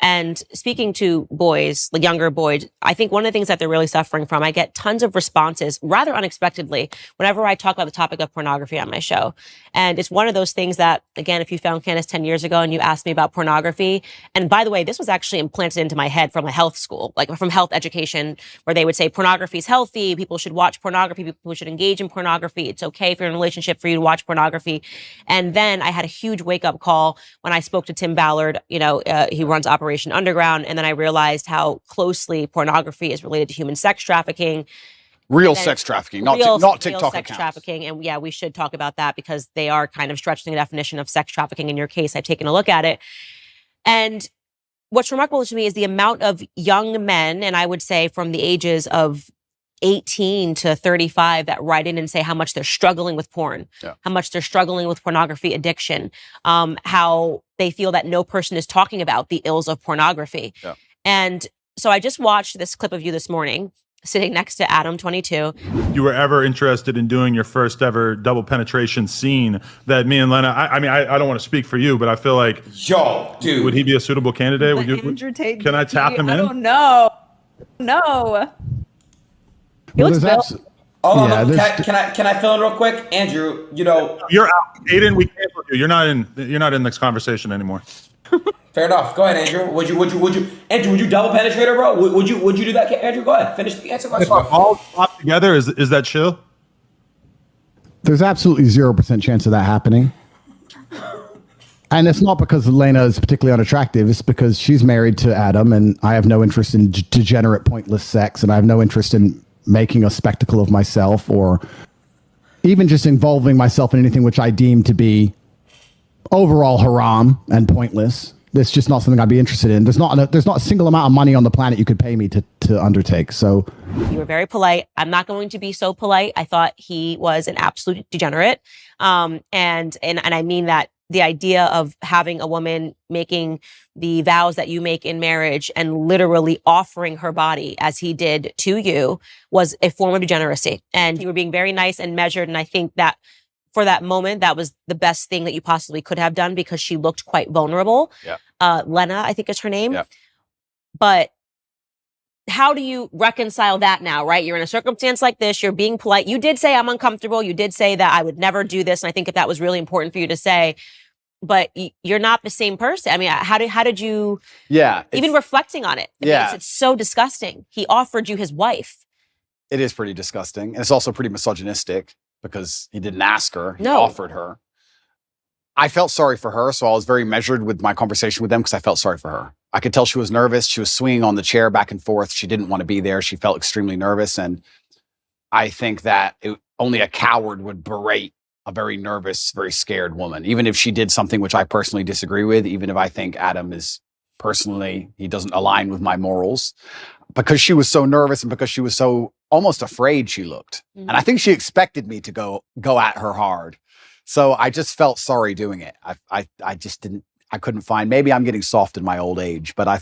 And speaking to boys, the younger boys, I think one of the things that they're really suffering from, I get tons of responses rather unexpectedly whenever I talk about the topic of pornography on my show. And it's one of those things that, again, if you found Candace 10 years ago and you asked me about pornography, and by the way, this was actually implanted into my head from a health school, like from health education, where they would say pornography is healthy, people should watch pornography, people should engage in pornography, it's okay if you're in a relationship for you to watch pornography. And then I had a huge wake-up call when I spoke to Tim Ballard, he runs Operation Underground, and then I realized how closely pornography is related to human sex trafficking. Real sex trafficking, not TikTok real sex trafficking. And yeah, we should talk about that because they are kind of stretching the definition of sex trafficking. In your case, I've taken a look at it. And what's remarkable to me is the amount of young men, and I would say from the ages of 18 to 35 that write in and say how much they're struggling with porn, how much they're struggling with pornography addiction, how they feel that no person is talking about the ills of pornography. And so I just watched this clip of you this morning, sitting next to Adam, 22. You were ever interested in doing your first ever double penetration scene that me and Lena, I mean, I don't want to speak for you, but I feel like, yo, dude, would he be a suitable candidate? Andrew Tate, can I tap him in? I don't know. No. He looks built. Hold on, can I fill in real quick, Andrew? You're out. Aiden, we canceled you. You're not in this conversation anymore. Fair enough. Go ahead, Andrew. Would you double penetrate her, bro? Would you do that, Andrew? Go ahead. Finish the answer question. If all popped together, is that chill? There's absolutely 0% chance of that happening. And it's not because Elena is particularly unattractive. It's because she's married to Adam, and I have no interest in degenerate, pointless sex, and I have no interest in making a spectacle of myself or even just involving myself in anything which I deem to be overall haram and pointless. It's just not something I'd be interested in. There's not a single amount of money on the planet you could pay me to undertake. So you were very polite. I'm not going to be so polite. I thought he was an absolute degenerate. And I mean that the idea of having a woman making the vows that you make in marriage and literally offering her body as he did to you was a form of degeneracy. And you were being very nice and measured. And I think that for that moment, that was the best thing that you possibly could have done because she looked quite vulnerable. Lena, I think is her name. But how do you reconcile that now, right? You're in a circumstance like this. You're being polite. You did say I'm uncomfortable. You did say that I would never do this. And I think that was really important for you to say. But you're not the same person. I mean, how did you? Even reflecting on it. It's so disgusting. He offered you his wife. It is pretty disgusting, and it's also pretty misogynistic because he didn't ask her. He No. offered her. I felt sorry for her, so I was very measured with my conversation with them because I felt sorry for her. I could tell she was nervous. She was swinging on the chair back and forth. She didn't want to be there. She felt extremely nervous, and I think that only a coward would berate a very nervous, very scared woman, even if she did something which I personally disagree with, even if I think Adam is personally, he doesn't align with my morals, because she was so nervous and because she was so almost afraid she looked. And I think she expected me to go at her hard. So I just felt sorry doing it. I couldn't find, maybe I'm getting soft in my old age, but I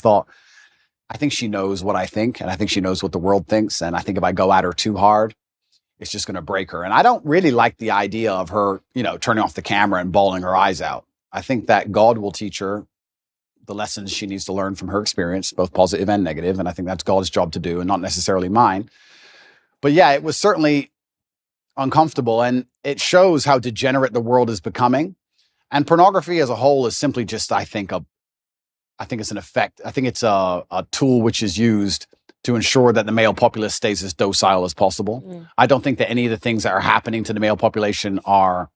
think she knows what I think, and I think she knows what the world thinks. And I think if I go at her too hard, it's just going to break her. And I don't really like the idea of her, turning off the camera and bawling her eyes out. I think that God will teach her the lessons she needs to learn from her experience, both positive and negative. And I think that's God's job to do and not necessarily mine. But yeah, it was certainly uncomfortable, and it shows how degenerate the world is becoming. And pornography as a whole is simply just, I think it's an effect. I think it's a tool which is used to ensure that the male populace stays as docile as possible. I don't think that any of the things that are happening to the male population are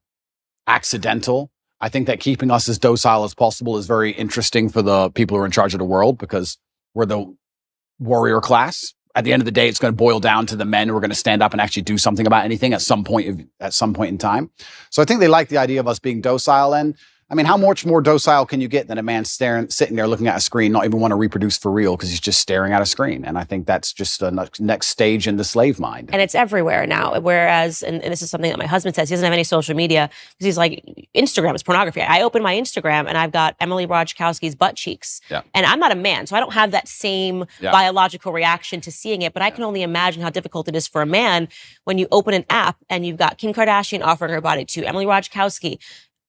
accidental. I think that keeping us as docile as possible is very interesting for the people who are in charge of the world, because we're the warrior class. At the end of the day, it's going to boil down to the men who are going to stand up and actually do something about anything at some point in time. So I think they like the idea of us being docile. And I mean, how much more docile can you get than a man sitting there looking at a screen, not even want to reproduce for real because he's just staring at a screen? And I think that's just a next stage in the slave mind. And it's everywhere now. Whereas, and this is something that my husband says, he doesn't have any social media because he's like, Instagram is pornography. I open my Instagram and I've got Emily Ratajkowski's butt cheeks. And I'm not a man, so I don't have that same biological reaction to seeing it. But I can only imagine how difficult it is for a man when you open an app and you've got Kim Kardashian offering her body to Emily Ratajkowski.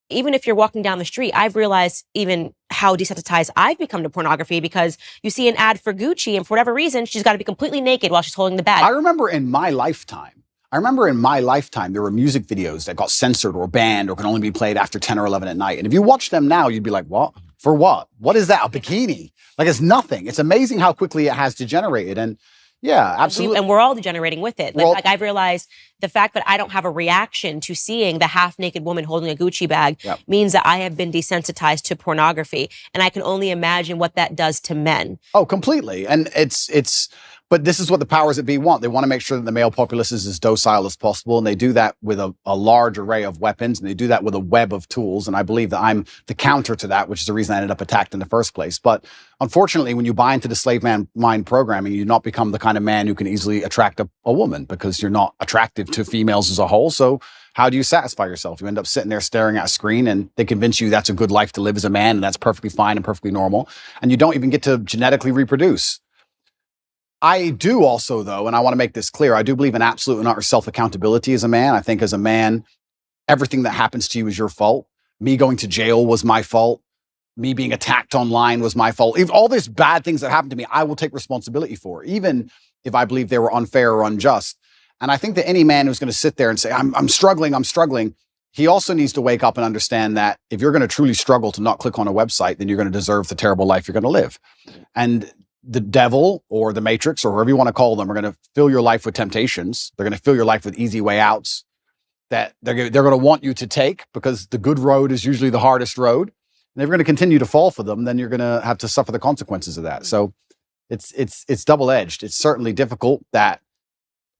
even if you're walking down the street, I've realized even how desensitized I've become to pornography, because you see an ad for Gucci and for whatever reason, she's got to be completely naked while she's holding the bag. I remember in my lifetime, there were music videos that got censored or banned or can only be played after 10 or 11 at night. And if you watch them now, you'd be like, what? For what? What is that? A bikini? Like, it's nothing. It's amazing how quickly it has degenerated. And yeah, absolutely. And we're all degenerating with it. Like I've realized the fact that I don't have a reaction to seeing the half-naked woman holding a Gucci bag means that I have been desensitized to pornography. And I can only imagine what that does to men. Oh, completely. And but this is what the powers that be want. They want to make sure that the male populace is as docile as possible. And they do that with a large array of weapons. And they do that with a web of tools. And I believe that I'm the counter to that, which is the reason I ended up attacked in the first place. But unfortunately, when you buy into the slave mind programming, you not become the kind of man who can easily attract a woman, because you're not attractive to females as a whole. So how do you satisfy yourself? You end up sitting there staring at a screen, and they convince you that's a good life to live as a man, and that's perfectly fine and perfectly normal. And you don't even get to genetically reproduce. I do also, though, and I want to make this clear, I do believe in absolute and utter self-accountability as a man. I think as a man, everything that happens to you is your fault. Me going to jail was my fault. Me being attacked online was my fault. If all these bad things that happened to me, I will take responsibility for, even if I believe they were unfair or unjust. And I think that any man who's going to sit there and say, I'm struggling, he also needs to wake up and understand that if you're going to truly struggle to not click on a website, then you're going to deserve the terrible life you're going to live. And the devil or the matrix or whoever you want to call them are going to fill your life with temptations. They're going to fill your life with easy way outs that they're going to want you to take, because the good road is usually the hardest road. And if you're going to continue to fall for them, then you're going to have to suffer the consequences of that. So it's double-edged. It's certainly difficult that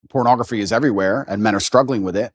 pornography is everywhere and men are struggling with it.